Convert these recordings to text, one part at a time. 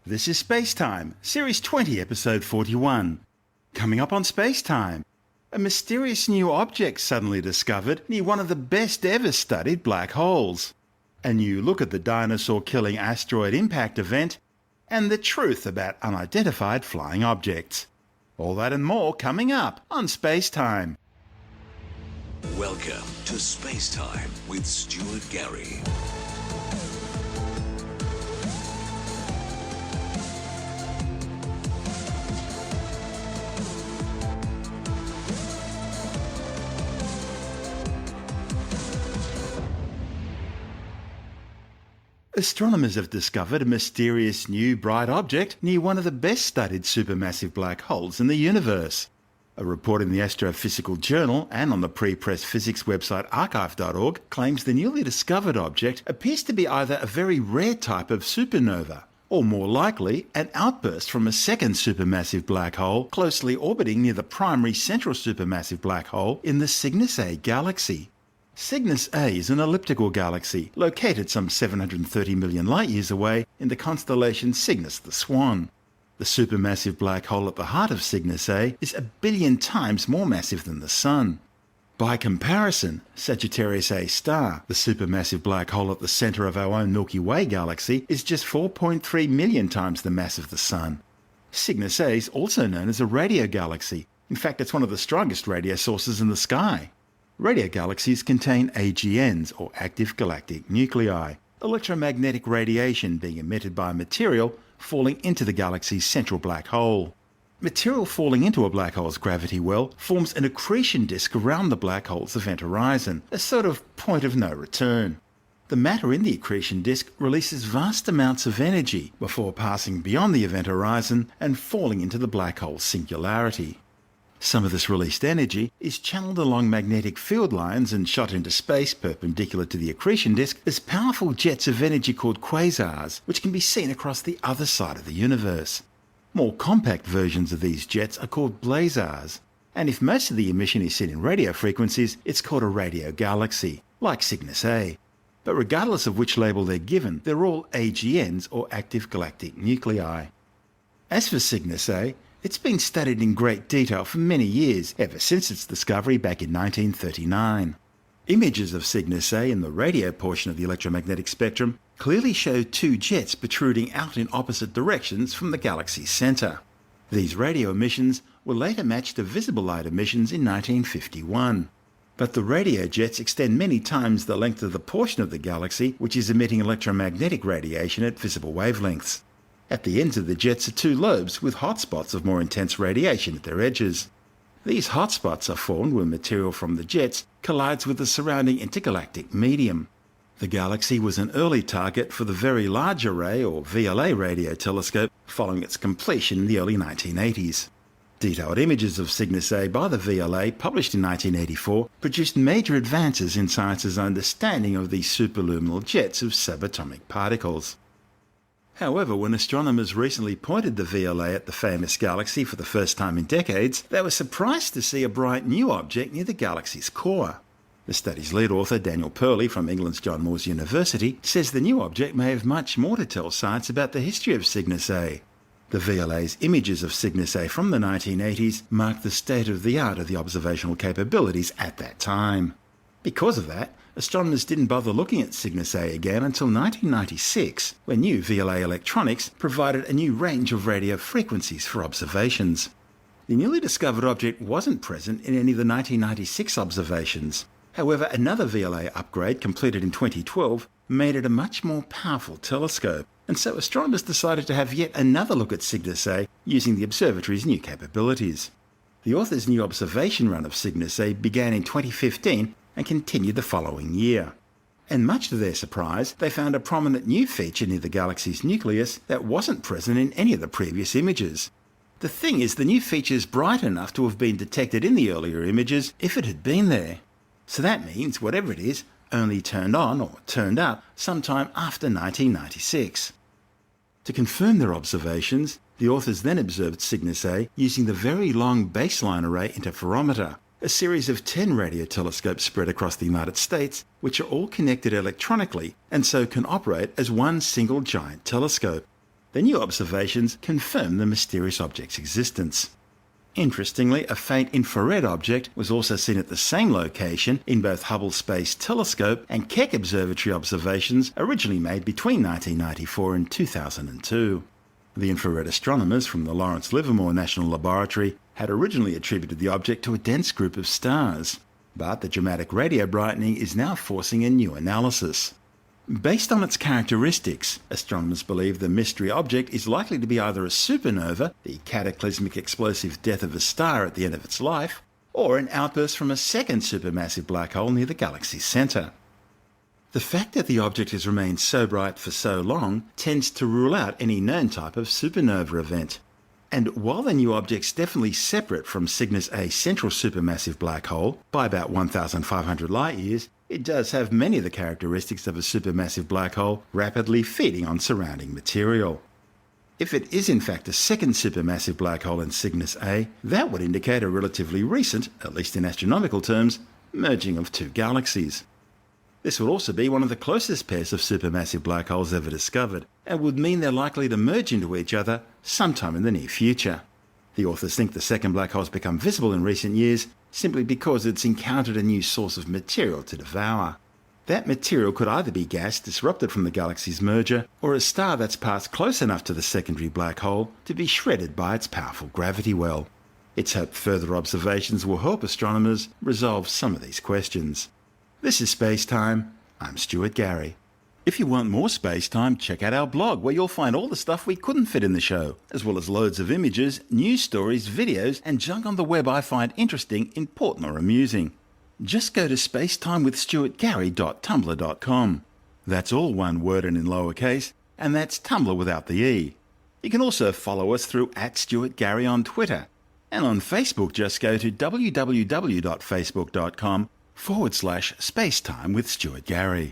This is SpaceTime, Series 20, Episode 41. Coming up on SpaceTime, a mysterious new object suddenly discovered near one of the best ever studied black holes, a new look at the dinosaur-killing asteroid impact event, and the truth about unidentified flying objects. All that and more coming up on SpaceTime. Welcome to SpaceTime with Stuart Gary. Astronomers have discovered a mysterious new bright object near one of the best studied supermassive black holes in the universe. A report in the Astrophysical Journal and on the pre-press physics website archive.org claims the newly discovered object appears to be either a very rare type of supernova, or more likely, an outburst from a second supermassive black hole closely orbiting near the primary central supermassive black hole in the Cygnus A galaxy. Cygnus A is an elliptical galaxy located some 730 million light-years away in the constellation Cygnus the Swan. The supermassive black hole at the heart of Cygnus A is 1 billion times more massive than the Sun. By comparison, Sagittarius A star, the supermassive black hole at the centre of our own Milky Way galaxy, is just 4.3 million times the mass of the Sun. Cygnus A is also known as a radio galaxy. In fact, it's one of the strongest radio sources in the sky. Radio galaxies contain AGNs, or active galactic nuclei, electromagnetic radiation being emitted by material falling into the galaxy's central black hole. Material falling into a black hole's gravity well forms an accretion disk around the black hole's event horizon, a sort of point of no return. The matter in the accretion disk releases vast amounts of energy before passing beyond the event horizon and falling into the black hole's singularity. Some of this released energy is channeled along magnetic field lines and shot into space perpendicular to the accretion disk as powerful jets of energy called quasars, which can be seen across the other side of the universe. More compact versions of these jets are called blazars, and if most of the emission is seen in radio frequencies, it's called a radio galaxy, like Cygnus A. But regardless of which label they're given, they're all AGNs, or active galactic nuclei. As for Cygnus A, it's been studied in great detail for many years, ever since its discovery back in 1939. Images of Cygnus A in the radio portion of the electromagnetic spectrum clearly show two jets protruding out in opposite directions from the galaxy's centre. These radio emissions were later matched to visible light emissions in 1951. But the radio jets extend many times the length of the portion of the galaxy which is emitting electromagnetic radiation at visible wavelengths. At the ends of the jets are two lobes with hotspots of more intense radiation at their edges. These hotspots are formed when material from the jets collides with the surrounding intergalactic medium. The galaxy was an early target for the Very Large Array, or VLA radio telescope, following its completion in the early 1980s. Detailed images of Cygnus A by the VLA, published in 1984, produced major advances in science's understanding of these superluminal jets of subatomic particles. However, when astronomers recently pointed the VLA at the famous galaxy for the first time in decades, they were surprised to see a bright new object near the galaxy's core. The study's lead author, Daniel Purley from England's John Moores University, says the new object may have much more to tell science about the history of Cygnus A. The VLA's images of Cygnus A from the 1980s mark the state-of-the-art of the observational capabilities at that time. Because of that, astronomers didn't bother looking at Cygnus A again until 1996, when new VLA electronics provided a new range of radio frequencies for observations. The newly discovered object wasn't present in any of the 1996 observations. However, another VLA upgrade completed in 2012 made it a much more powerful telescope, and so astronomers decided to have yet another look at Cygnus A using the observatory's new capabilities. The author's new observation run of Cygnus A began in 2015 and continued the following year. And much to their surprise, they found a prominent new feature near the galaxy's nucleus that wasn't present in any of the previous images. The thing is, the new feature is bright enough to have been detected in the earlier images if it had been there. So that means whatever it is only turned on or turned up sometime after 1996. To confirm their observations, the authors then observed Cygnus A using the Very Long Baseline Array Interferometer, a series of 10 radio telescopes spread across the United States, which are all connected electronically and so can operate as one single giant telescope. The new observations confirm the mysterious object's existence. Interestingly, a faint infrared object was also seen at the same location in both Hubble Space Telescope and Keck Observatory observations originally made between 1994 and 2002. The infrared astronomers from the Lawrence Livermore National Laboratory had originally attributed the object to a dense group of stars, but the dramatic radio brightening is now forcing a new analysis. Based on its characteristics, astronomers believe the mystery object is likely to be either a supernova, the cataclysmic explosive death of a star at the end of its life, or an outburst from a second supermassive black hole near the galaxy's centre. The fact that the object has remained so bright for so long tends to rule out any known type of supernova event. And while the new object's definitely separate from Cygnus A central supermassive black hole by about 1,500 light-years, it does have many of the characteristics of a supermassive black hole rapidly feeding on surrounding material. If it is in fact a second supermassive black hole in Cygnus A, that would indicate a relatively recent, at least in astronomical terms, merging of two galaxies. This would also be one of the closest pairs of supermassive black holes ever discovered, and would mean they're likely to merge into each other sometime in the near future. The authors think the second black hole has become visible in recent years simply because it's encountered a new source of material to devour. That material could either be gas disrupted from the galaxy's merger, or a star that's passed close enough to the secondary black hole to be shredded by its powerful gravity well. It's hoped further observations will help astronomers resolve some of these questions. This is Space Time. I'm Stuart Gary. If you want more Space Time, check out our blog where you'll find all the stuff we couldn't fit in the show, as well as loads of images, news stories, videos, and junk on the web I find interesting, important or amusing. Just go to spacetimewithstuartgary.tumblr.com. That's all one word and in lowercase, and that's Tumblr without the E. You can also follow us through @StuartGary on Twitter. And on Facebook, just go to www.facebook.com/Spacetime with Stuart Gary.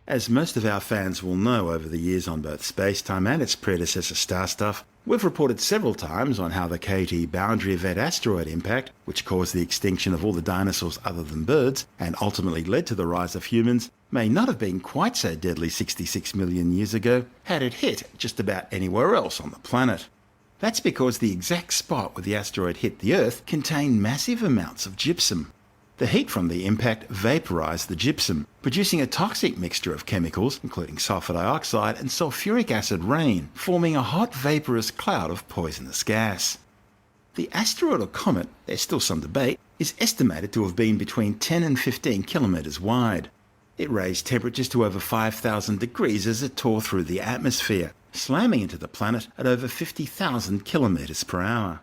As most of our fans will know over the years on both SpaceTime and its predecessor StarStuff, we've reported several times on how the KT boundary event asteroid impact, which caused the extinction of all the dinosaurs other than birds and ultimately led to the rise of humans, may not have been quite so deadly 66 million years ago had it hit just about anywhere else on the planet. That's because the exact spot where the asteroid hit the Earth contained massive amounts of gypsum. The heat from the impact vaporized the gypsum, producing a toxic mixture of chemicals, including sulfur dioxide and sulfuric acid rain, forming a hot vaporous cloud of poisonous gas. The asteroid or comet, there's still some debate, is estimated to have been between 10 and 15 kilometres wide. It raised temperatures to over 5,000 degrees as it tore through the atmosphere, slamming into the planet at over 50,000 kilometres per hour.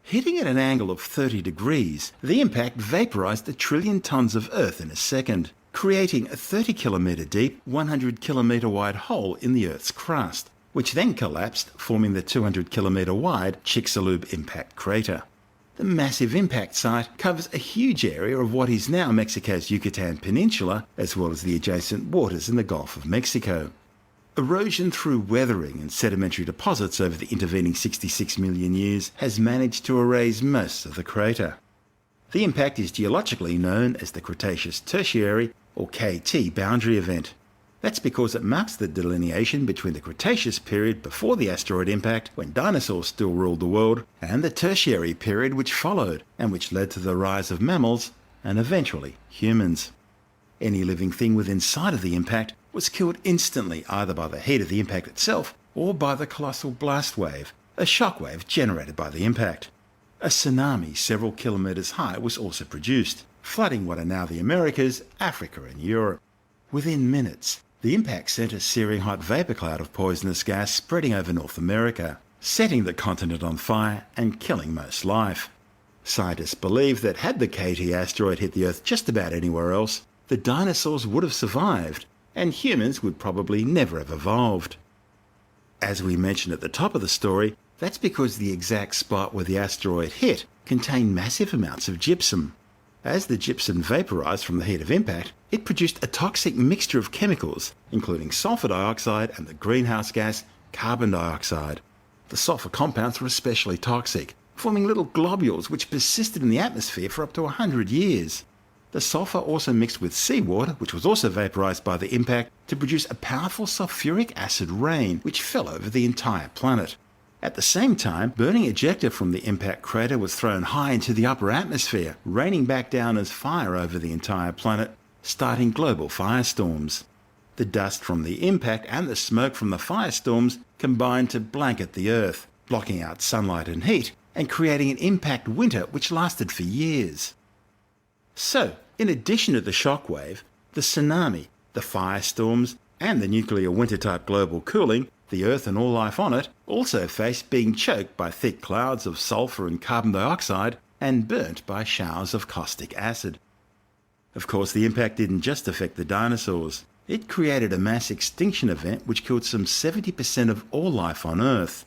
Hitting at an angle of 30 degrees, the impact vaporized 1 trillion tons of Earth in a second, creating a 30 kilometre deep, 100 kilometre wide hole in the Earth's crust, which then collapsed, forming the 200 kilometre wide Chicxulub impact crater. The massive impact site covers a huge area of what is now Mexico's Yucatan Peninsula, as well as the adjacent waters in the Gulf of Mexico. Erosion through weathering and sedimentary deposits over the intervening 66 million years has managed to erase most of the crater. The impact is geologically known as the Cretaceous Tertiary, or KT, boundary event. That's because it marks the delineation between the Cretaceous period before the asteroid impact, when dinosaurs still ruled the world, and the Tertiary period which followed, and which led to the rise of mammals, and eventually humans. Any living thing within sight of the impact was killed instantly either by the heat of the impact itself or by the colossal blast wave, a shock wave generated by the impact. A tsunami several kilometres high was also produced, flooding what are now the Americas, Africa and Europe. Within minutes, the impact sent a searing hot vapour cloud of poisonous gas spreading over North America, setting the continent on fire and killing most life. Scientists believe that had the KT asteroid hit the Earth just about anywhere else, the dinosaurs would have survived, and humans would probably never have evolved. As we mentioned at the top of the story, that's because the exact spot where the asteroid hit contained massive amounts of gypsum. As the gypsum vaporized from the heat of impact, it produced a toxic mixture of chemicals, including sulfur dioxide and the greenhouse gas carbon dioxide. The sulfur compounds were especially toxic, forming little globules which persisted in the atmosphere for up to 100 years. The sulfur also mixed with seawater, which was also vaporized by the impact, to produce a powerful sulfuric acid rain which fell over the entire planet. At the same time, burning ejecta from the impact crater was thrown high into the upper atmosphere, raining back down as fire over the entire planet, starting global firestorms. The dust from the impact and the smoke from the firestorms combined to blanket the Earth, blocking out sunlight and heat, and creating an impact winter which lasted for years. So, in addition to the shockwave, the tsunami, the firestorms, and the nuclear winter-type global cooling, the Earth and all life on it also faced being choked by thick clouds of sulfur and carbon dioxide and burnt by showers of caustic acid. Of course, the impact didn't just affect the dinosaurs. It created a mass extinction event which killed some 70% of all life on Earth.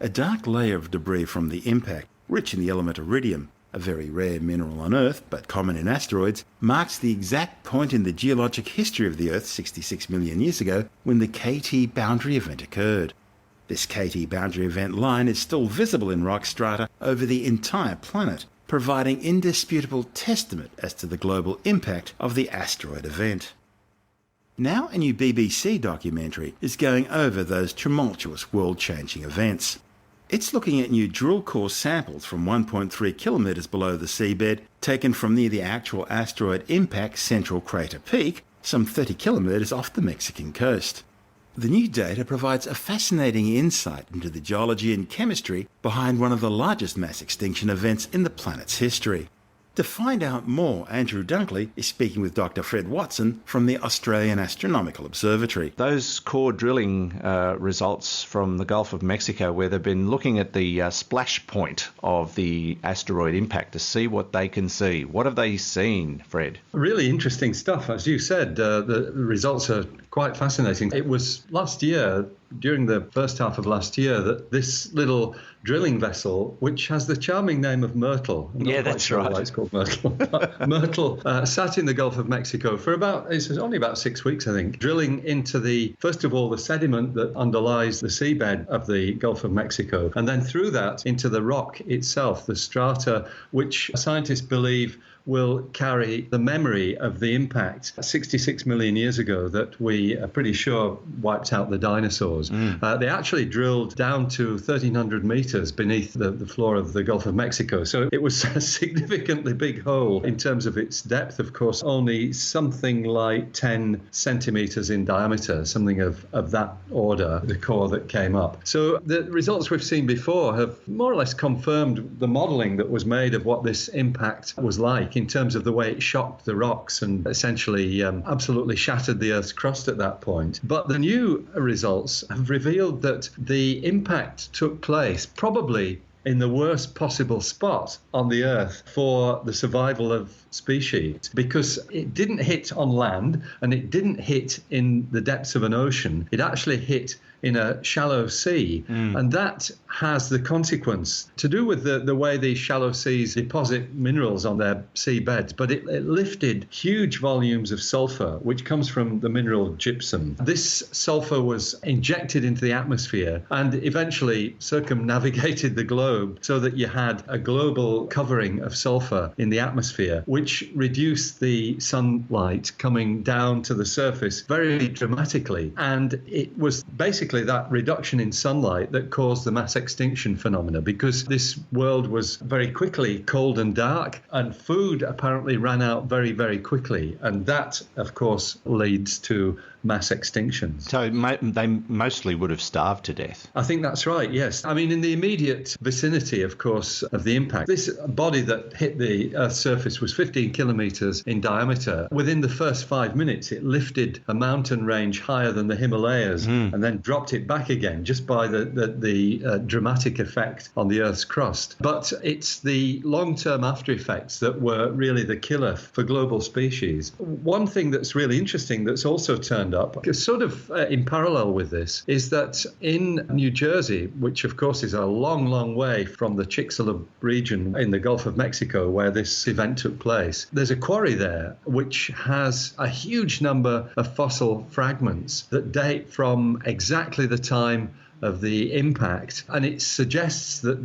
A dark layer of debris from the impact, rich in the element iridium, a very rare mineral on Earth but common in asteroids, marks the exact point in the geologic history of the Earth 66 million years ago when the KT boundary event occurred. This KT boundary event line is still visible in rock strata over the entire planet, providing indisputable testament as to the global impact of the asteroid event. Now a new BBC documentary is going over those tumultuous world-changing events. It's looking at new drill core samples from 1.3 kilometres below the seabed, taken from near the actual asteroid impact central crater peak, some 30 kilometres off the Mexican coast. The new data provides a fascinating insight into the geology and chemistry behind one of the largest mass extinction events in the planet's history. To find out more, Andrew Dunkley is speaking with Dr. Fred Watson from the Australian Astronomical Observatory. Those core drilling results from the Gulf of Mexico, where they've been looking at the splash point of the asteroid impact to see what they can see. What have they seen, Fred? Really interesting stuff. As you said, the results are quite fascinating. It was last year, during the first half of last year, that this little drilling vessel, which has the charming name of Myrtle. Yeah, that's right. Why it's called Myrtle. Myrtle sat in the Gulf of Mexico for it's only about 6 weeks, I think, drilling into first of all, the sediment that underlies the seabed of the Gulf of Mexico, and then through that into the rock itself, the strata, which scientists believe will carry the memory of the impact 66 million years ago that we are pretty sure wiped out the dinosaurs. They actually drilled down to 1,300 meters beneath the floor of the Gulf of Mexico. So it was a significantly big hole in terms of its depth, of course, only something like 10 centimeters in diameter, something of that order, the core that came up. So the results we've seen before have more or less confirmed the modeling that was made of what this impact was like, in terms of the way it shocked the rocks and essentially absolutely shattered the Earth's crust at that point. But the new results have revealed that the impact took place probably in the worst possible spot on the Earth for the survival of species, because it didn't hit on land and it didn't hit in the depths of an ocean. It actually hit in a shallow sea. And that has the consequence to do with the way these shallow seas deposit minerals on their seabeds. But it lifted huge volumes of sulfur, which comes from the mineral gypsum. This sulfur was injected into the atmosphere and eventually circumnavigated the globe so that you had a global covering of sulfur in the atmosphere, which reduced the sunlight coming down to the surface very dramatically. And it was basically that reduction in sunlight that caused the mass extinction phenomena, because this world was very quickly cold and dark, and food apparently ran out very, very quickly. And that, of course, leads to mass extinctions. So they mostly would have starved to death. I think that's right, yes. I mean, in the immediate vicinity, of course, of the impact, this body that hit the Earth's surface was 15 kilometers in diameter. Within the first 5 minutes, it lifted a mountain range higher than the Himalayas and then dropped it back again just by the dramatic effect on the Earth's crust. But it's the long-term after effects that were really the killer for global species. One thing that's really interesting that's also turned up, sort of in parallel with this, is that in New Jersey, which of course is a long, long way from the Chicxulub region in the Gulf of Mexico where this event took place, there's a quarry there which has a huge number of fossil fragments that date from exactly the time of the impact. And it suggests that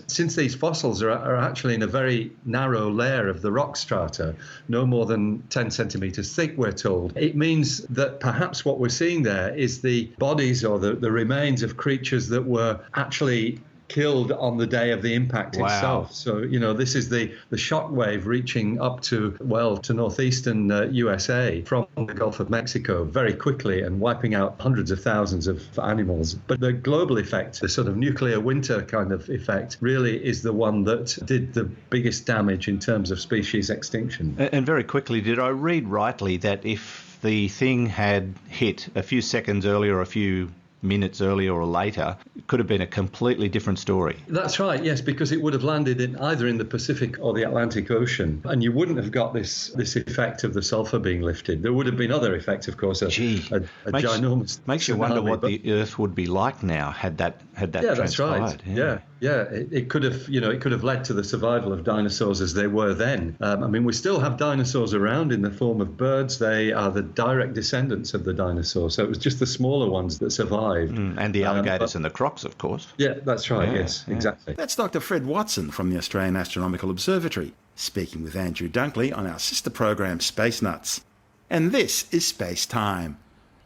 since these fossils are actually in a very narrow layer of the rock strata, no more than 10 centimeters thick, we're told, it means that perhaps what we're seeing there is the bodies or the remains of creatures that were actually killed on the day of the impact itself. So, this is the shock wave reaching up to northeastern USA from the Gulf of Mexico very quickly and wiping out hundreds of thousands of animals. But the global effect, the sort of nuclear winter kind of effect, really is the one that did the biggest damage in terms of species extinction. And very quickly, did I read rightly that if the thing had hit a few seconds earlier, a few minutes earlier or later, it could have been a completely different story? That's right, yes, because it would have landed either in the Pacific or the Atlantic Ocean, and you wouldn't have got this effect of the sulfur being lifted. There would have been other effects, of course. Ginormous. Makes you wonder what the Earth would be like now had that transpired. That's right. Yeah. It could have led to the survival of dinosaurs as they were then. We still have dinosaurs around in the form of birds. They are the direct descendants of the dinosaurs. So it was just the smaller ones that survived. And the alligators and the crocs, of course. Yeah, that's right. Yes, exactly. That's Dr. Fred Watson from the Australian Astronomical Observatory, speaking with Andrew Dunkley on our sister program Space Nuts. And this is Space Time.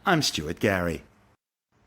I'm Stuart Gary.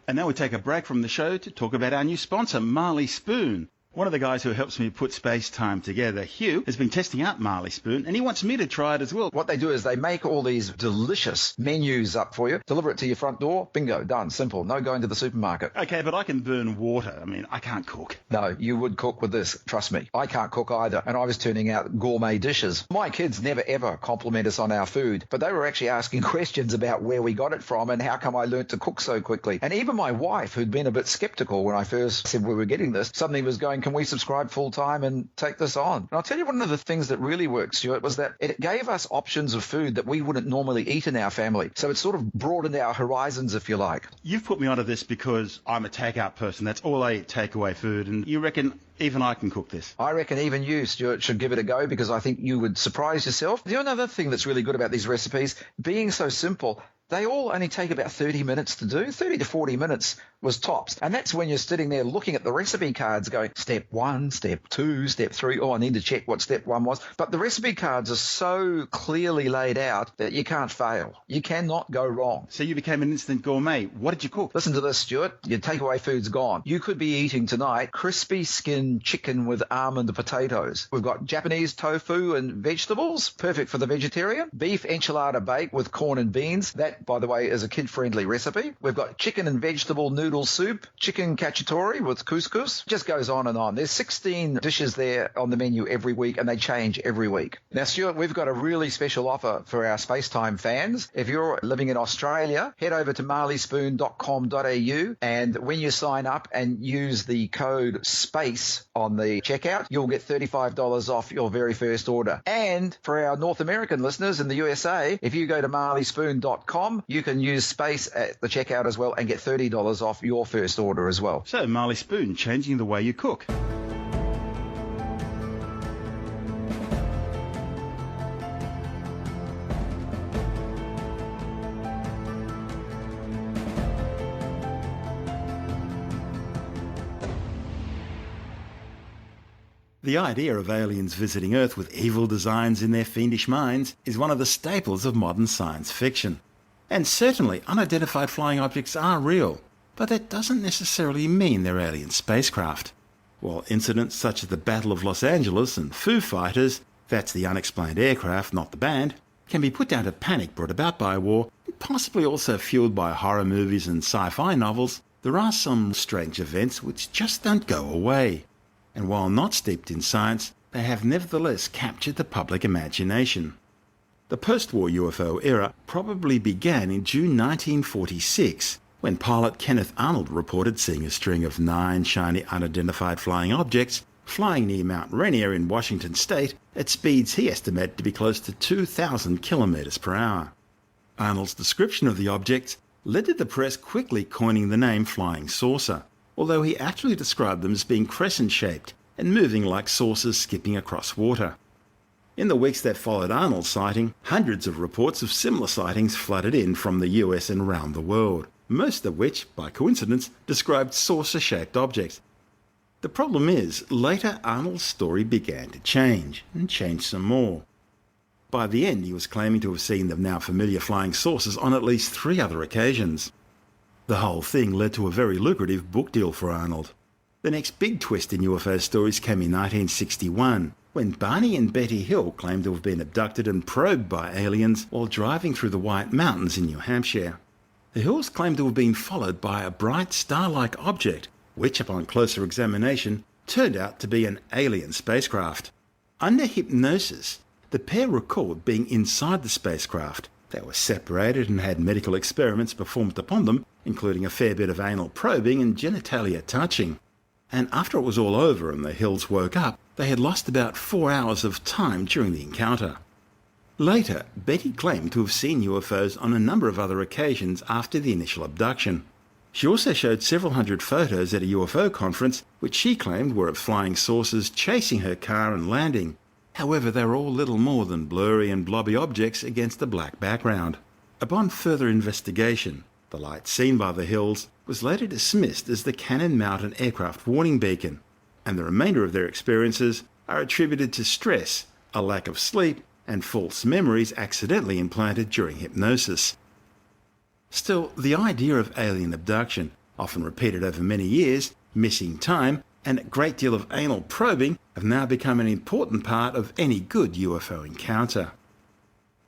And now we take a break from the show to talk about our new sponsor, Marley Spoon. One of the guys who helps me put Space Time together, Hugh, has been testing out Marley Spoon, and he wants me to try it as well. What they do is they make all these delicious menus up for you, deliver it to your front door, bingo, done, simple, no going to the supermarket. Okay, but I can burn water. I can't cook. No, you would cook with this, trust me. I can't cook either, and I was turning out gourmet dishes. My kids never ever compliment us on our food, but they were actually asking questions about where we got it from and how come I learnt to cook so quickly. And even my wife, who'd been a bit skeptical when I first said we were getting this, suddenly was going, can we subscribe full time and take this on? And I'll tell you, one of the things that really worked, Stuart, was that it gave us options of food that we wouldn't normally eat in our family. So it sort of broadened our horizons, if you like. You've put me onto this because I'm a takeout person. That's all I eat, takeaway food. And you reckon even I can cook this? I reckon even you, Stuart, should give it a go because I think you would surprise yourself. Another thing that's really good about these recipes, being so simple, they all only take about 30 minutes to do. 30 to 40 minutes was tops. And that's when you're sitting there looking at the recipe cards going, step 1, step 2, step 3. Oh, I need to check what step 1 was. But the recipe cards are so clearly laid out that you can't fail. You cannot go wrong. So you became an instant gourmet. What did you cook? Listen to this, Stuart. Your takeaway food's gone. You could be eating tonight crispy skin chicken with almond potatoes. We've got Japanese tofu and vegetables, perfect for the vegetarian. Beef enchilada bake with corn and beans. That, by the way, is a kid-friendly recipe. We've got chicken and vegetable noodle soup, chicken cacciatore with couscous. Just goes on and on. There's 16 dishes there on the menu every week, and they change every week. Now, Stuart, we've got a really special offer for our SpaceTime fans. If you're living in Australia, head over to marleyspoon.com.au, and when you sign up and use the code SPACE on the checkout, you'll get $35 off your very first order. And for our North American listeners in the USA, if you go to marleyspoon.com, you can use SPACE at the checkout as well and get $30 off your first order as well. So Marley Spoon, changing the way you cook. The idea of aliens visiting Earth with evil designs in their fiendish minds is one of the staples of modern science fiction. And certainly unidentified flying objects are real, but that doesn't necessarily mean they're alien spacecraft. While incidents such as the Battle of Los Angeles and Foo Fighters, that's the unexplained aircraft, not the band, can be put down to panic brought about by war, and possibly also fueled by horror movies and sci-fi novels, there are some strange events which just don't go away. And while not steeped in science, they have nevertheless captured the public imagination. The post-war UFO era probably began in June 1946, when pilot Kenneth Arnold reported seeing a string of 9 shiny unidentified flying objects flying near Mount Rainier in Washington state at speeds he estimated to be close to 2,000 kilometers per hour. Arnold's description of the objects led to the press quickly coining the name flying saucer, although he actually described them as being crescent-shaped and moving like saucers skipping across water. In the weeks that followed Arnold's sighting, hundreds of reports of similar sightings flooded in from the US and around the world. most of which, by coincidence, described saucer-shaped objects. The problem is, later Arnold's story began to change, and changed some more. By the end, he was claiming to have seen the now familiar flying saucers on at least 3 other occasions. The whole thing led to a very lucrative book deal for Arnold. The next big twist in UFO stories came in 1961, when Barney and Betty Hill claimed to have been abducted and probed by aliens while driving through the White Mountains in New Hampshire. The Hills claimed to have been followed by a bright star-like object, which, upon closer examination, turned out to be an alien spacecraft. Under hypnosis, the pair recalled being inside the spacecraft. They were separated and had medical experiments performed upon them, including a fair bit of anal probing and genitalia touching. And after it was all over and the Hills woke up, they had lost about 4 hours of time during the encounter. Later, Betty claimed to have seen UFOs on a number of other occasions after the initial abduction. She also showed several hundred photos at a UFO conference, which she claimed were of flying saucers chasing her car and landing. However, they were all little more than blurry and blobby objects against a black background. Upon further investigation, the light seen by the Hills was later dismissed as the Cannon Mountain aircraft warning beacon, and the remainder of their experiences are attributed to stress, a lack of sleep, and false memories accidentally implanted during hypnosis. Still, the idea of alien abduction, often repeated over many years, missing time, and a great deal of anal probing have now become an important part of any good UFO encounter.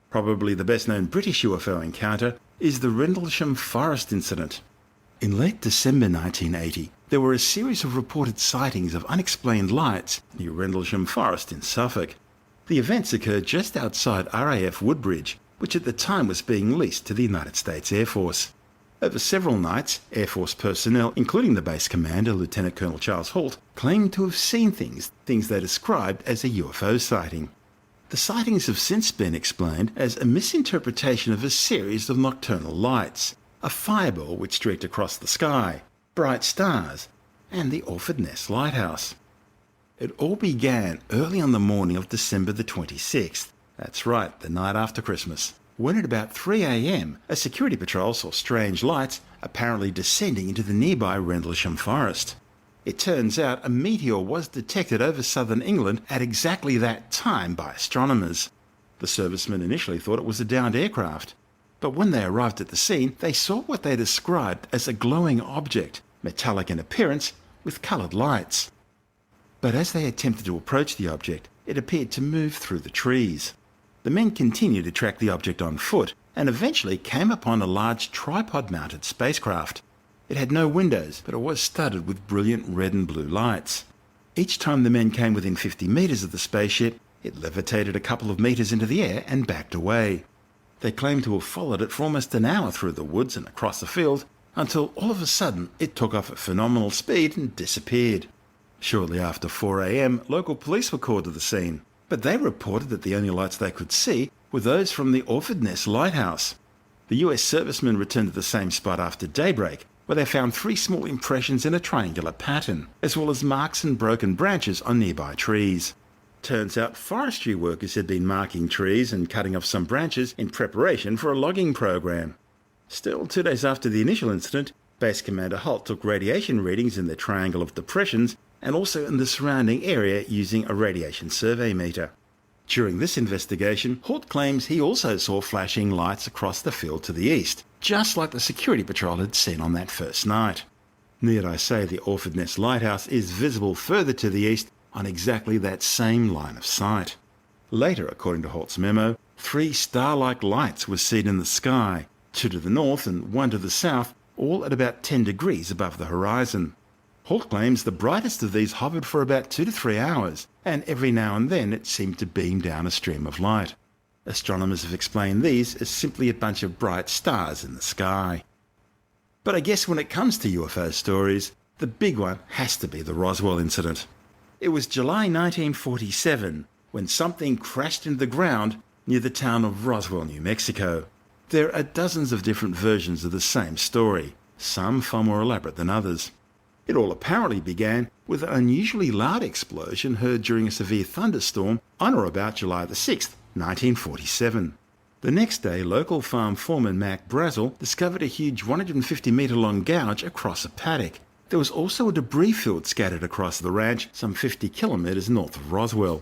Probably the best-known British UFO encounter is the Rendlesham Forest incident. In late December 1980, there were a series of reported sightings of unexplained lights near Rendlesham Forest in Suffolk. The events occurred just outside RAF Woodbridge, which at the time was being leased to the United States Air Force. Over several nights, Air Force personnel, including the base commander, Lieutenant Colonel Charles Holt, claimed to have seen things they described as a UFO sighting. The sightings have since been explained as a misinterpretation of a series of nocturnal lights, a fireball which streaked across the sky, bright stars, and the Orford Ness Lighthouse. It all began early on the morning of December the 26th. That's right, the night after Christmas, when at about 3 a.m. a security patrol saw strange lights apparently descending into the nearby Rendlesham Forest. It turns out a meteor was detected over southern England at exactly that time by astronomers. The servicemen initially thought it was a downed aircraft, but when they arrived at the scene, they saw what they described as a glowing object, metallic in appearance, with coloured lights. But as they attempted to approach the object, it appeared to move through the trees. The men continued to track the object on foot and eventually came upon a large tripod-mounted spacecraft. It had no windows, but it was studded with brilliant red and blue lights. Each time the men came within 50 metres of the spaceship, it levitated a couple of metres into the air and backed away. They claimed to have followed it for almost an hour through the woods and across the field, until all of a sudden it took off at phenomenal speed and disappeared. Shortly after 4 a.m, local police were called to the scene, but they reported that the only lights they could see were those from the Orford Ness Lighthouse. The US servicemen returned to the same spot after daybreak, where they found 3 small impressions in a triangular pattern, as well as marks and broken branches on nearby trees. Turns out forestry workers had been marking trees and cutting off some branches in preparation for a logging program. Still, 2 days after the initial incident, Base Commander Holt took radiation readings in the triangle of depressions and also in the surrounding area using a radiation survey meter. During this investigation, Holt claims he also saw flashing lights across the field to the east, just like the security patrol had seen on that first night. Need I say the Orford Ness Lighthouse is visible further to the east on exactly that same line of sight. Later, according to Holt's memo, 3 star-like lights were seen in the sky, 2 to the north and 1 to the south, all at about 10 degrees above the horizon. Holt claims the brightest of these hovered for about 2 to 3 hours, and every now and then it seemed to beam down a stream of light. Astronomers have explained these as simply a bunch of bright stars in the sky. But I guess when it comes to UFO stories, the big one has to be the Roswell incident. It was July 1947 when something crashed into the ground near the town of Roswell, New Mexico. There are dozens of different versions of the same story, some far more elaborate than others. It all apparently began with an unusually loud explosion heard during a severe thunderstorm on or about July the 6th, 1947. The next day, local farm foreman Mac Brazel discovered a huge 150-metre-long gouge across a paddock. There was also a debris field scattered across the ranch some 50 kilometres north of Roswell.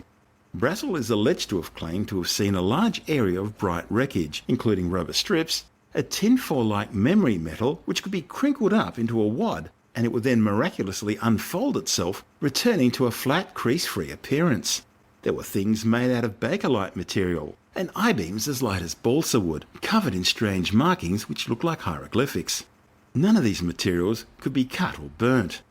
Brazel is alleged to have claimed to have seen a large area of bright wreckage, including rubber strips, a tinfoil-like memory metal which could be crinkled up into a wad, and it would then miraculously unfold itself, returning to a flat, crease-free appearance. There were things made out of bakelite material, and I-beams as light as balsa wood, covered in strange markings which looked like hieroglyphics. None of these materials could be cut or burnt.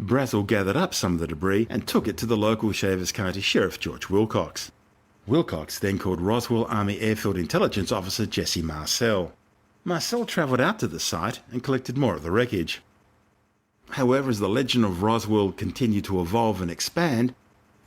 Brazel gathered up some of the debris and took it to the local Shavers County Sheriff George Wilcox. Wilcox then called Roswell Army Airfield Intelligence Officer Jesse Marcel. Marcel travelled out to the site and collected more of the wreckage. However, as the legend of Roswell continued to evolve and expand,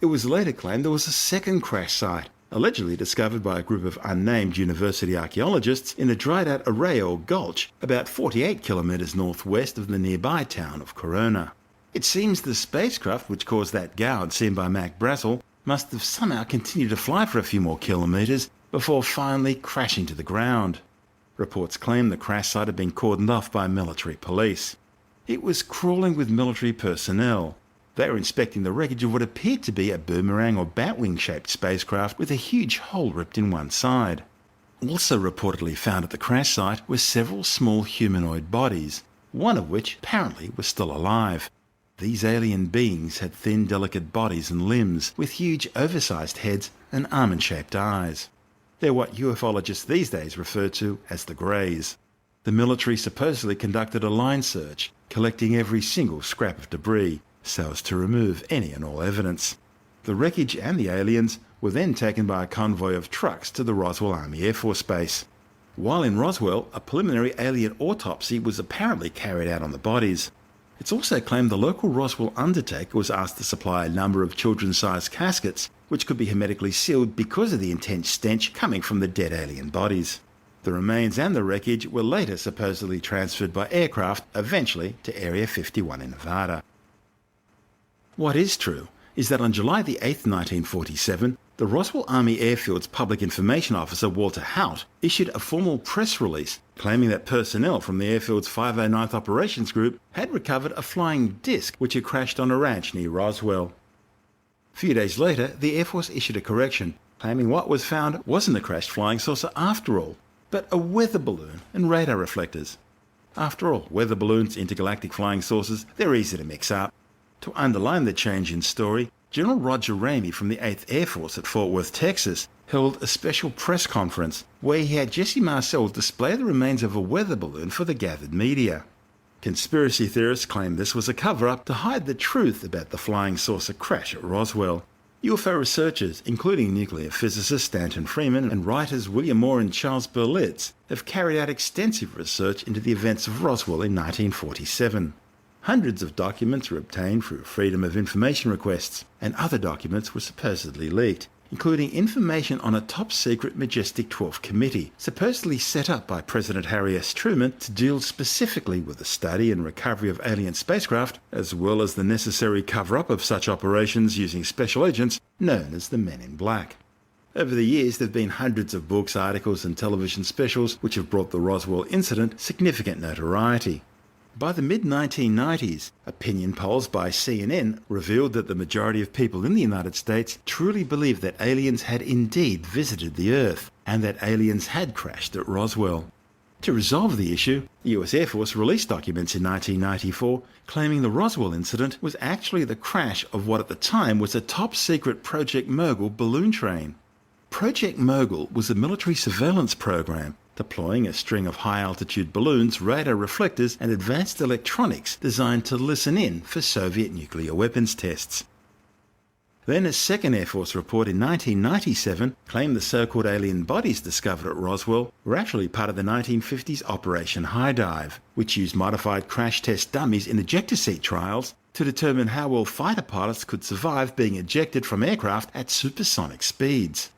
it was later claimed there was a second crash site, allegedly discovered by a group of unnamed university archaeologists in a dried-out arrayal gulch about 48 kilometres northwest of the nearby town of Corona. It seems the spacecraft which caused that gouge seen by Mac Brazel must have somehow continued to fly for a few more kilometres before finally crashing to the ground. Reports claim the crash site had been cordoned off by military police. It was crawling with military personnel. They were inspecting the wreckage of what appeared to be a boomerang or batwing-shaped spacecraft with a huge hole ripped in one side. Also reportedly found at the crash site were several small humanoid bodies, one of which apparently was still alive. These alien beings had thin, delicate bodies and limbs, with huge, oversized heads and almond-shaped eyes. They're what ufologists these days refer to as the Greys. The military supposedly conducted a line search, collecting every single scrap of debris, so as to remove any and all evidence. The wreckage and the aliens were then taken by a convoy of trucks to the Roswell Army Air Force Base. While in Roswell, a preliminary alien autopsy was apparently carried out on the bodies. It's also claimed the local Roswell undertaker was asked to supply a number of children-sized caskets, which could be hermetically sealed because of the intense stench coming from the dead alien bodies. The remains and the wreckage were later supposedly transferred by aircraft, eventually to Area 51 in Nevada. What is true is that on July the 8th, 1947, the Roswell Army Airfield's Public Information Officer Walter Haut issued a formal press release claiming that personnel from the airfield's 509th Operations Group had recovered a flying disc which had crashed on a ranch near Roswell. A few days later, the Air Force issued a correction, claiming what was found wasn't a crashed flying saucer after all, but a weather balloon and radar reflectors. After all, weather balloons, intergalactic flying saucers, they're easy to mix up. To underline the change in story, General Roger Ramey from the 8th Air Force at Fort Worth, Texas, held a special press conference where he had Jesse Marcel display the remains of a weather balloon for the gathered media. Conspiracy theorists claim this was a cover-up to hide the truth about the flying saucer crash at Roswell. UFO researchers, including nuclear physicist Stanton Freeman and writers William Moore and Charles Berlitz, have carried out extensive research into the events of Roswell in 1947. Hundreds of documents were obtained through Freedom of Information requests, and other documents were supposedly leaked, including information on a top-secret Majestic 12 committee, supposedly set up by President Harry S. Truman to deal specifically with the study and recovery of alien spacecraft, as well as the necessary cover-up of such operations using special agents known as the Men in Black. Over the years, there have been hundreds of books, articles, and television specials which have brought the Roswell incident significant notoriety. By the mid-1990s, opinion polls by CNN revealed that the majority of people in the United States truly believed that aliens had indeed visited the Earth, and that aliens had crashed at Roswell. To resolve the issue, the US Air Force released documents in 1994 claiming the Roswell incident was actually the crash of what at the time was a top-secret Project Mogul balloon train. Project Mogul was a military surveillance program deploying a string of high-altitude balloons, radar reflectors, and advanced electronics designed to listen in for Soviet nuclear weapons tests. Then a second Air Force report in 1997 claimed the so-called alien bodies discovered at Roswell were actually part of the 1950s Operation High Dive, which used modified crash test dummies in ejector seat trials to determine how well fighter pilots could survive being ejected from aircraft at supersonic speeds.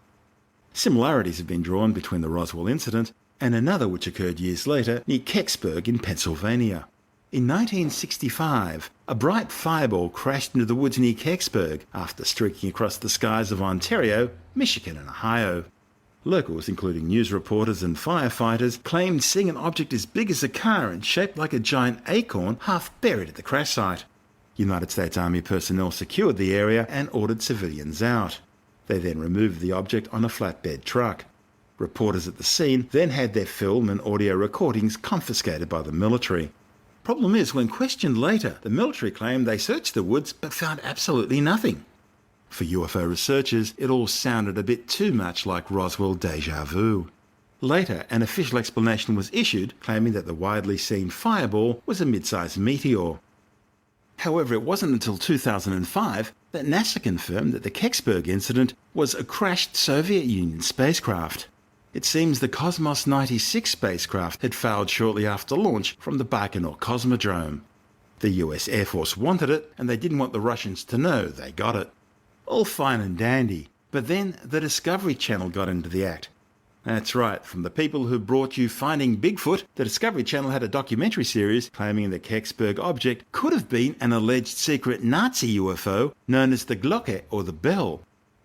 Similarities have been drawn between the Roswell incident and another which occurred years later near Kecksburg in Pennsylvania. In 1965, a bright fireball crashed into the woods near Kecksburg after streaking across the skies of Ontario, Michigan and Ohio. Locals, including news reporters and firefighters, claimed seeing an object as big as a car and shaped like a giant acorn half buried at the crash site. United States Army personnel secured the area and ordered civilians out. They then removed the object on a flatbed truck. Reporters at the scene then had their film and audio recordings confiscated by the military. Problem is, when questioned later, the military claimed they searched the woods but found absolutely nothing. For UFO researchers, it all sounded a bit too much like Roswell déjà vu. Later, an official explanation was issued, claiming that the widely seen fireball was a mid-sized meteor. However, it wasn't until 2005 that NASA confirmed that the Kecksburg incident was a crashed Soviet Union spacecraft. It seems the Cosmos 96 spacecraft had failed shortly after launch from the Baikonur Cosmodrome. The US Air Force wanted it, and they didn't want the Russians to know they got it. All fine and dandy, but then the Discovery Channel got into the act. That's right, from the people who brought you Finding Bigfoot, the Discovery Channel had a documentary series claiming the Kecksburg object could have been an alleged secret Nazi UFO known as the Glocke or the Bell.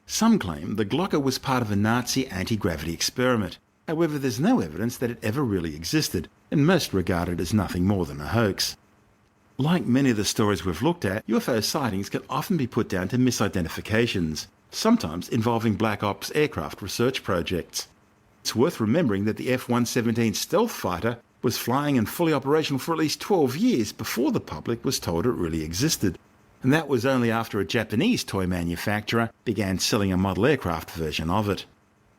Some claim the Glocke was part of a Nazi anti-gravity experiment. However, there's no evidence that it ever really existed, and most regard it as nothing more than a hoax. Like many of the stories we've looked at, UFO sightings can often be put down to misidentifications, sometimes involving Black Ops aircraft research projects. It's worth remembering that the F-117 stealth fighter was flying and fully operational for at least 12 years before the public was told it really existed. And that was only after a Japanese toy manufacturer began selling a model aircraft version of it.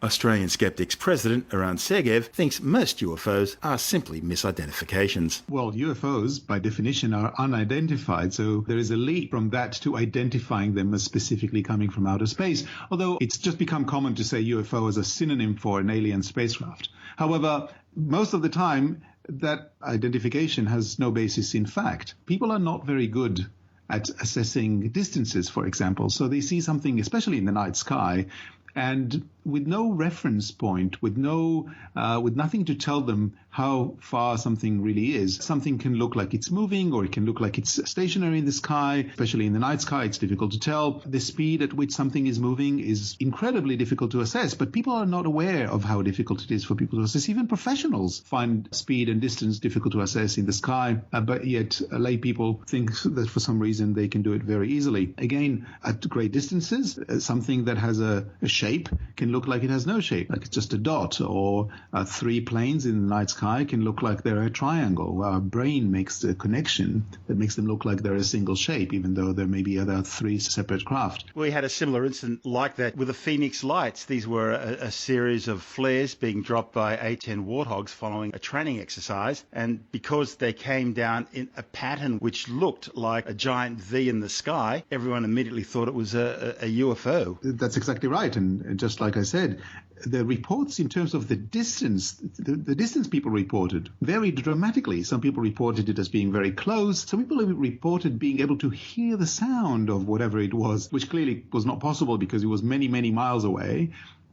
Australian Skeptics President Eran Segev thinks most UFOs are simply misidentifications. Well, UFOs, by definition, are unidentified, so there is a leap from that to identifying them as specifically coming from outer space, although it's just become common to say UFO as a synonym for an alien spacecraft. However, most of the time, that identification has no basis in fact. People are not very good at assessing distances, for example, so they see something, especially in the night sky, and with no reference point, with nothing to tell them how far something really is. Something can look like it's moving, or it can look like it's stationary in the sky. Especially in the night sky, it's difficult to tell. The speed at which something is moving is incredibly difficult to assess, but people are not aware of how difficult it is for people to assess. Even professionals find speed and distance difficult to assess in the sky, but yet lay people think that for some reason they can do it very easily. Again, at great distances, something that has a shape can look like it has no shape, like it's just a dot, or three planes in the night sky can look like they're a triangle. Our brain makes a connection that makes them look like they're a single shape, even though there may be other three separate craft. We had a similar incident like that with the Phoenix Lights. These were a series of flares being dropped by A-10 Warthogs following a training exercise, and because they came down in a pattern which looked like a giant V in the sky, everyone immediately thought it was a UFO. That's exactly right, and just like I said, the reports in terms of the distance, the distance people reported varied dramatically. Some people reported it as being very close. Some people reported being able to hear the sound of whatever it was, which clearly was not possible because it was many, many miles away.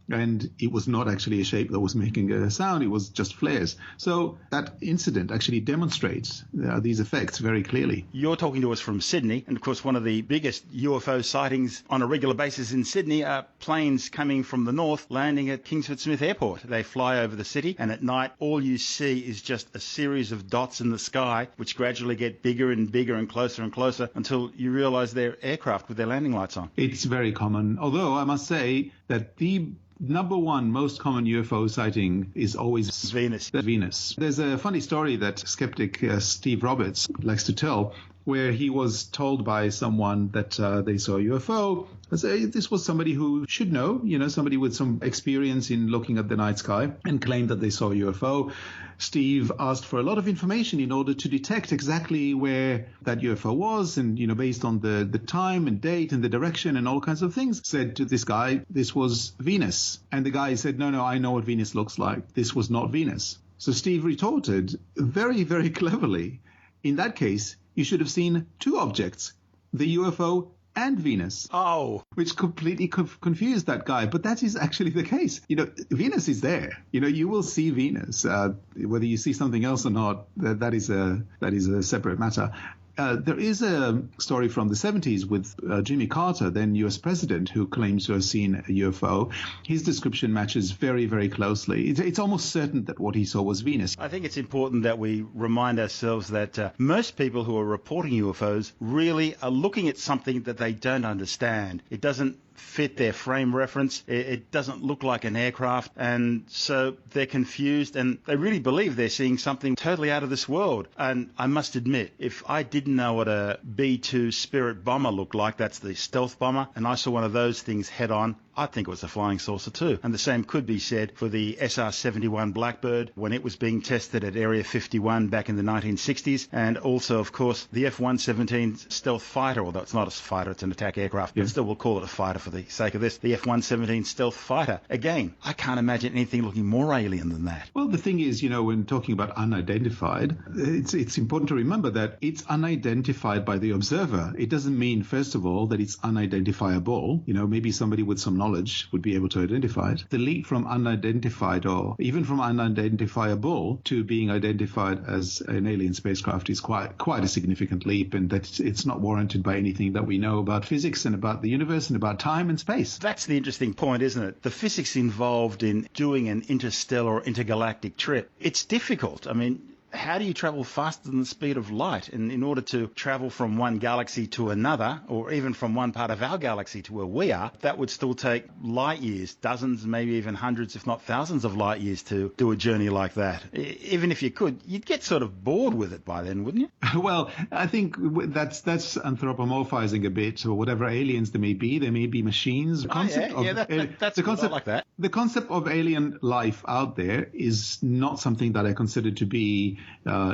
And it was not actually a shape that was making a sound, it was just flares. So that incident actually demonstrates these effects very clearly. You're talking to us from Sydney, and of course one of the biggest UFO sightings on a regular basis in Sydney are planes coming from the north landing at Kingsford Smith Airport. They fly over the city, and at night all you see is just a series of dots in the sky which gradually get bigger and bigger and closer until you realise they're aircraft with their landing lights on. It's very common, although I must say that the number one most common UFO sighting is always Venus. There's a funny story that skeptic Steve Roberts likes to tell, where he was told by someone that they saw a UFO. This was somebody who should know, somebody with some experience in looking at the night sky, and claimed that they saw a UFO. Steve asked for a lot of information in order to detect exactly where that UFO was, and, based on the time and date and the direction and all kinds of things, said to this guy, this was Venus. And the guy said, no, I know what Venus looks like. This was not Venus. So Steve retorted very, very cleverly, in that case, you should have seen two objects, the UFO and Venus. Oh. Which completely confused that guy. But that is actually the case. Venus is there. You will see Venus. Whether you see something else or not, that is a separate matter. There is a story from the 70s with Jimmy Carter, then U.S. president, who claims to have seen a UFO. His description matches very, very closely. It's almost certain that what he saw was Venus. I think it's important that we remind ourselves that most people who are reporting UFOs really are looking at something that they don't understand. It doesn't fit their frame reference. It doesn't look like an aircraft, and so they're confused, and they really believe they're seeing something totally out of this world. And I must admit, if I didn't know what a B-2 Spirit bomber looked like, that's the stealth bomber, and I saw one of those things head on, I'd think it was a flying saucer too. And the same could be said for the SR-71 Blackbird when it was being tested at Area 51 back in the 1960s, and also, of course, the F-117 stealth fighter, although it's not a fighter, it's an attack aircraft, but still we'll call it a fighter for the sake of this, the F-117 stealth fighter. Again, I can't imagine anything looking more alien than that. Well, the thing is, when talking about unidentified, it's important to remember that it's unidentified by the observer. It doesn't mean, first of all, that it's unidentifiable. Maybe somebody with some knowledge would be able to identify it. The leap from unidentified or even from unidentifiable to being identified as an alien spacecraft is quite a significant leap, and that it's not warranted by anything that we know about physics and about the universe and about time and space. That's the interesting point, isn't it? The physics involved in doing an interstellar or intergalactic trip, it's difficult. I mean, how do you travel faster than the speed of light? And in order to travel from one galaxy to another, or even from one part of our galaxy to where we are, that would still take light years, dozens, maybe even hundreds, if not thousands of light years to do a journey like that. Even if you could, you'd get sort of bored with it by then, wouldn't you? Well, I think that's anthropomorphizing a bit, or whatever aliens there may be machines. That's the concept like that. The concept of alien life out there is not something that I consider to be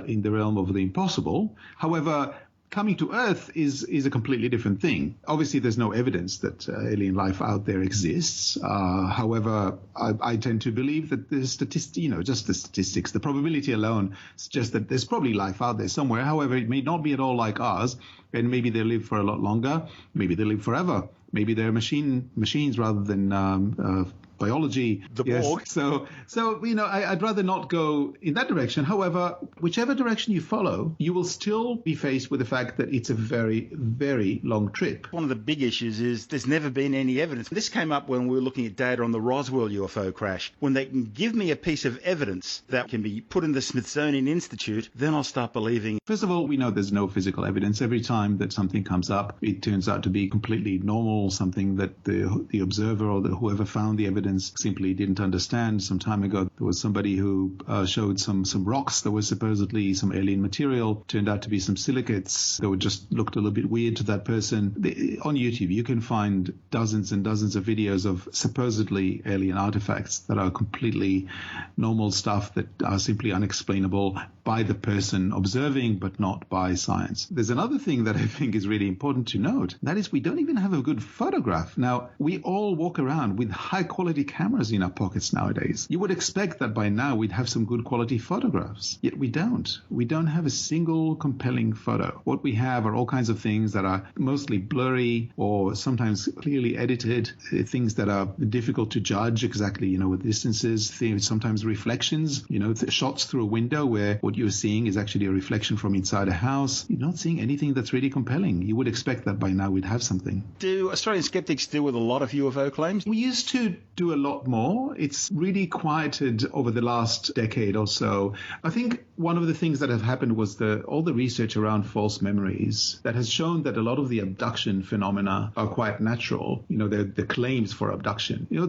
in the realm of the impossible. However, coming to Earth is a completely different thing. Obviously, there's no evidence that alien life out there exists. However, I tend to believe that the statistics, the probability alone suggests that there's probably life out there somewhere. However, it may not be at all like ours, and maybe they live for a lot longer. Maybe they live forever. Maybe they're machines rather than biology. The Borg. So I'd rather not go in that direction. However, whichever direction you follow, you will still be faced with the fact that it's a very, very long trip. One of the big issues is there's never been any evidence. This came up when we were looking at data on the Roswell UFO crash. When they can give me a piece of evidence that can be put in the Smithsonian Institute, then I'll start believing. First of all, we know there's no physical evidence. Every time that something comes up, it turns out to be completely normal, something that the observer or whoever found the evidence simply didn't understand. Some time ago, there was somebody who showed some rocks that were supposedly some alien material. Turned out to be some silicates that just looked a little bit weird to that person. On YouTube, you can find dozens and dozens of videos of supposedly alien artifacts that are completely normal stuff that are simply unexplainable by the person observing, but not by science. There's another thing that I think is really important to note. That is, we don't even have a good photograph. Now, we all walk around with high quality cameras in our pockets nowadays. You would expect that by now we'd have some good quality photographs, yet we don't. We don't have a single compelling photo. What we have are all kinds of things that are mostly blurry or sometimes clearly edited, things that are difficult to judge exactly, with distances, sometimes reflections, shots through a window where what you're seeing is actually a reflection from inside a house. You're not seeing anything that's really compelling. You would expect that by now we'd have something. Do Australian skeptics deal with a lot of UFO claims? We used to do a lot more. It's really quieted over the last decade or so. I think one of the things that have happened was all the research around false memories that has shown that a lot of the abduction phenomena are quite natural. The claims for abduction. In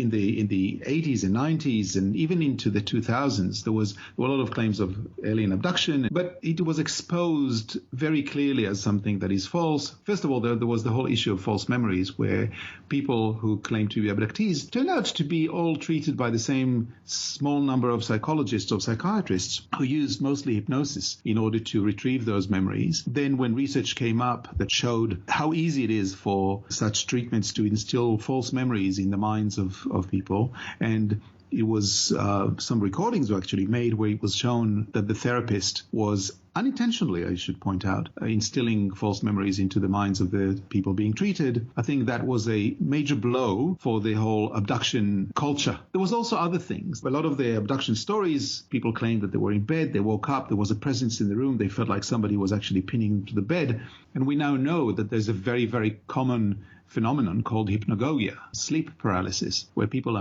the 80s and 90s and even into the 2000s, there were a lot of claims of alien abduction, but it was exposed very clearly as something that is false. First of all, there was the whole issue of false memories, where people who claim to be abductees turned out to be all treated by the same small number of psychologists or psychiatrists who used mostly hypnosis in order to retrieve those memories. Then when research came up that showed how easy it is for such treatments to instill false memories in the minds of people, and it was some recordings were actually made where it was shown that the therapist was unintentionally, I should point out, instilling false memories into the minds of the people being treated. I think that was a major blow for the whole abduction culture. There was also other things. A lot of the abduction stories, people claimed that they were in bed, they woke up, there was a presence in the room, they felt like somebody was actually pinning them to the bed. And we now know that there's a very, very common phenomenon called hypnagogia, sleep paralysis, where people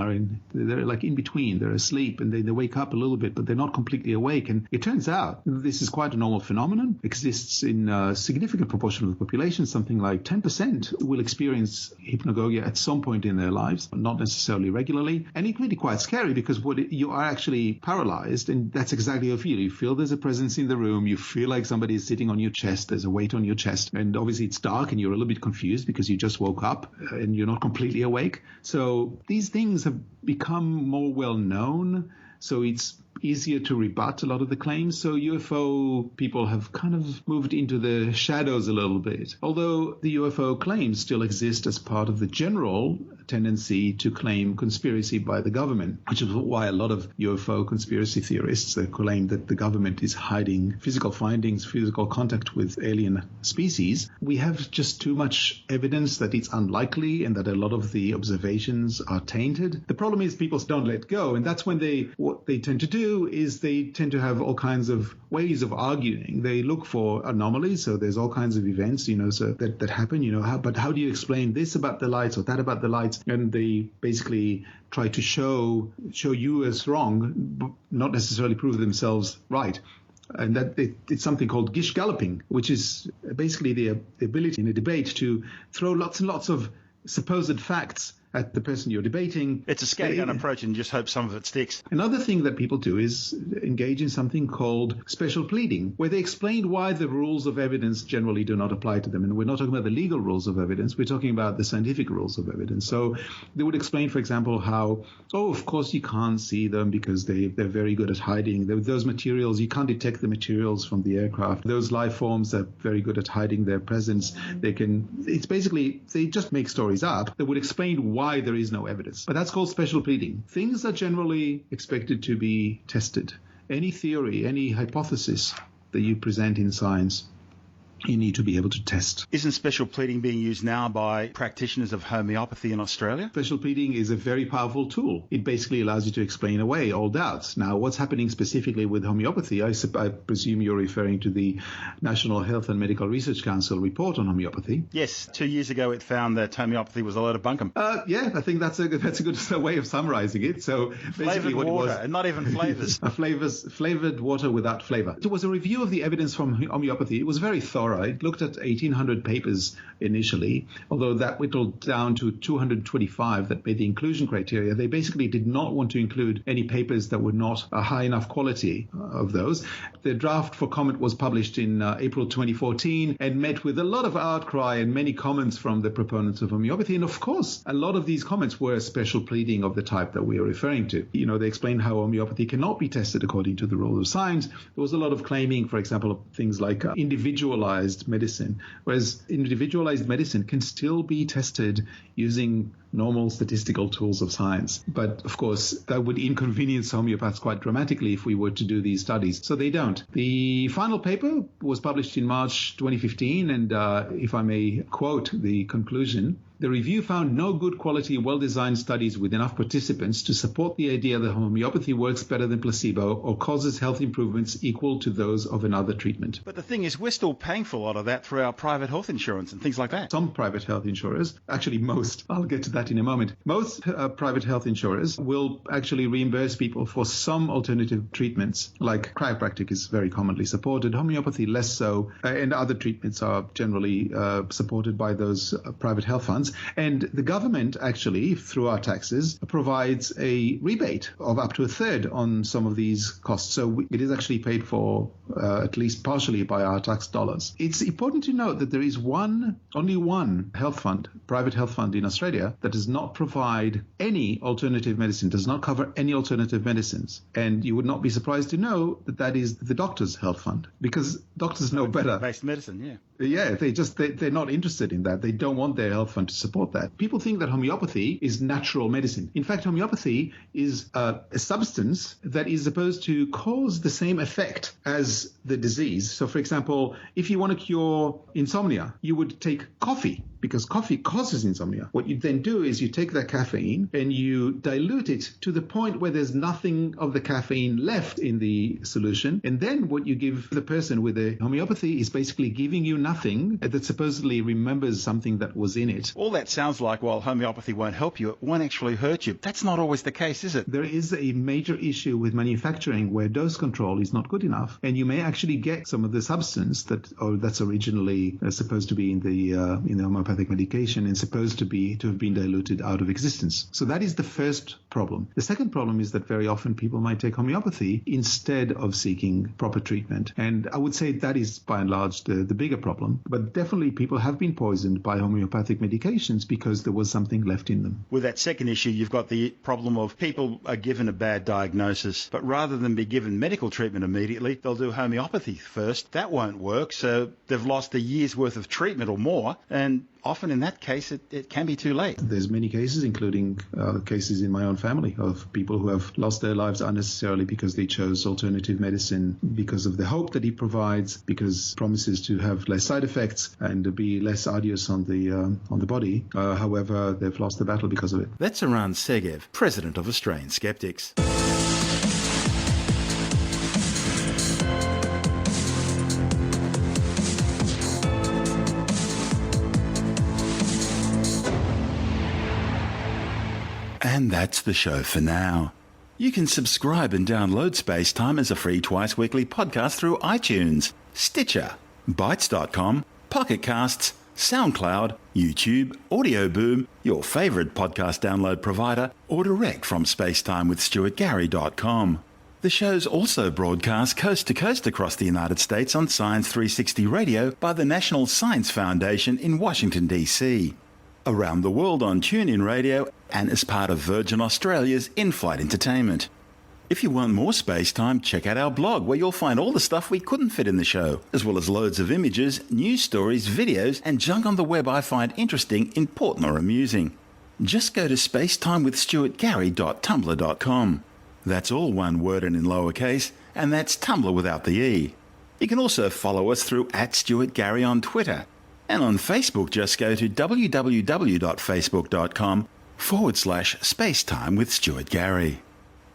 they're like in between, they're asleep and they wake up a little bit, but they're not completely awake. And it turns out this is quite a normal phenomenon, exists in a significant proportion of the population. Something like 10% will experience hypnagogia at some point in their lives, not necessarily regularly. And it's really quite scary because you are actually paralyzed, and that's exactly how you feel. You feel there's a presence in the room, you feel like somebody is sitting on your chest, there's a weight on your chest, and obviously it's dark and you're a little bit confused because you just woke up and you're not completely awake. So these things have become more well known, so it's easier to rebut a lot of the claims. So UFO people have kind of moved into the shadows a little bit, although the UFO claims still exist as part of the general tendency to claim conspiracy by the government, which is why a lot of UFO conspiracy theorists claim that the government is hiding physical findings, physical contact with alien species. We have just too much evidence that it's unlikely and that a lot of the observations are tainted. The problem is people don't let go, and that's when what they tend to do is they tend to have all kinds of ways of arguing. They look for anomalies, so there's all kinds of events, so that happen, but how do you explain this about the lights or that about the lights? And they basically try to show you as wrong, but not necessarily prove themselves right. And that it's something called gish galloping, which is basically the ability in a debate to throw lots and lots of supposed facts at the person you're debating. It's a scattergun approach and just hope some of it sticks. Another thing that people do is engage in something called special pleading, where they explain why the rules of evidence generally do not apply to them. And we're not talking about the legal rules of evidence, we're talking about the scientific rules of evidence. So they would explain, for example, how, of course you can't see them because they're very good at hiding. Those materials, you can't detect the materials from the aircraft. Those life forms are very good at hiding their presence. They just make stories up that would explain why there is no evidence. But that's called special pleading. Things are generally expected to be tested. Any theory, any hypothesis that you present in science, you need to be able to test. Isn't special pleading being used now by practitioners of homeopathy in Australia? Special pleading is a very powerful tool. It basically allows you to explain away all doubts. Now, what's happening specifically with homeopathy, I presume you're referring to the National Health and Medical Research Council report on homeopathy. Yes, 2 years ago it found that homeopathy was a load of bunkum. Yeah, I think that's a good way of summarizing it. So basically flavoured water, and not even flavours. Flavoured water without flavour. It was a review of the evidence from homeopathy. It was very thorough. It looked at 1,800 papers initially, although that whittled down to 225 that made the inclusion criteria. They basically did not want to include any papers that were not a high enough quality of those. The draft for comment was published in April 2014 and met with a lot of outcry and many comments from the proponents of homeopathy. And of course, a lot of these comments were special pleading of the type that we are referring to. They explained how homeopathy cannot be tested according to the rules of science. There was a lot of claiming, for example, of things like individualized medicine, whereas individualized medicine can still be tested using normal statistical tools of science. But of course, that would inconvenience homeopaths quite dramatically if we were to do these studies. So they don't. The final paper was published in March 2015, and if I may quote the conclusion, the review found no good quality, well-designed studies with enough participants to support the idea that homeopathy works better than placebo or causes health improvements equal to those of another treatment. But the thing is, we're still paying for a lot of that through our private health insurance and things like that. Some private health insurers, actually most, I'll get to that in a moment, most private health insurers will actually reimburse people for some alternative treatments, like chiropractic is very commonly supported, homeopathy less so, and other treatments are generally supported by those private health funds. And the government actually, through our taxes, provides a rebate of up to a third on some of these costs. So it is actually paid for at least partially by our tax dollars. It's important to note that there is only one health fund, private health fund in Australia, that does not provide any alternative medicine, does not cover any alternative medicines. And you would not be surprised to know that that is the doctor's health fund, because doctors know better. Based medicine, yeah. Yeah, they're not interested in that. They don't want their health fund to support that. People think that homeopathy is natural medicine. In fact, homeopathy is a substance that is supposed to cause the same effect as the disease. So, for example, if you want to cure insomnia, you would take coffee, because coffee causes insomnia. What you then do is you take that caffeine and you dilute it to the point where there's nothing of the caffeine left in the solution. And then what you give the person with the homeopathy is basically giving you nothing that supposedly remembers something that was in it. All that sounds like, while homeopathy won't help you, it won't actually hurt you. That's not always the case, is it? There is a major issue with manufacturing where dose control is not good enough. And you may actually get some of the substance that's originally supposed to be in the homeopathic medication and supposed to have been diluted out of existence. So that is the first problem. The second problem is that very often people might take homeopathy instead of seeking proper treatment. And I would say that is by and large the bigger problem. But definitely people have been poisoned by homeopathic medications because there was something left in them. With that second issue, you've got the problem of people are given a bad diagnosis, but rather than be given medical treatment immediately, they'll do homeopathy first. That won't work, so they've lost a year's worth of treatment or more, and often in that case, it can be too late. There's many cases, including cases in my own family, of people who have lost their lives unnecessarily because they chose alternative medicine because of the hope that it provides, because it promises to have less side effects and be less arduous on the body. However, they've lost the battle because of it. That's Aran Segev, president of Australian Skeptics. And that's the show for now. You can subscribe and download SpaceTime as a free twice-weekly podcast through iTunes, Stitcher, Bytes.com, Pocket Casts, SoundCloud, YouTube, Audio Boom, your favourite podcast download provider, or direct from spacetimewithstuartgary.com. The show's also broadcast coast to coast across the United States on Science 360 Radio by the National Science Foundation in Washington, D.C., around the world on TuneIn Radio, and as part of Virgin Australia's in-flight entertainment. If you want more space time, check out our blog, where you'll find all the stuff we couldn't fit in the show, as well as loads of images, news stories, videos, and junk on the web I find interesting, important, or amusing. Just go to spacetimewithstuartgary.tumblr.com. That's all one word and in lowercase, and that's Tumblr without the E. You can also follow us through @StuartGary on Twitter. And on Facebook, just go to www.facebook.com/Spacetime with Stuart Gary.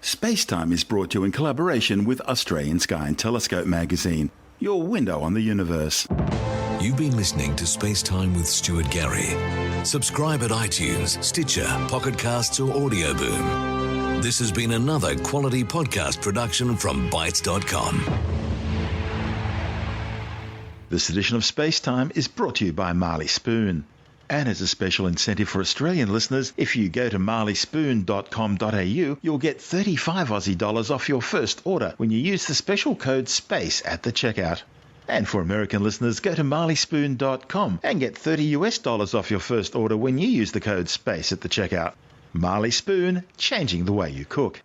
Spacetime is brought to you in collaboration with Australian Sky and Telescope magazine, your window on the universe. You've been listening to SpaceTime with Stuart Gary. Subscribe at iTunes, Stitcher, Pocket Casts, or Audio Boom. This has been another quality podcast production from Bytes.com. This edition of SpaceTime is brought to you by Marley Spoon. And as a special incentive for Australian listeners, if you go to marleyspoon.com.au, you'll get 35 Aussie dollars off your first order when you use the special code SPACE at the checkout. And for American listeners, go to marleyspoon.com and get $30 off your first order when you use the code SPACE at the checkout. Marley Spoon, changing the way you cook.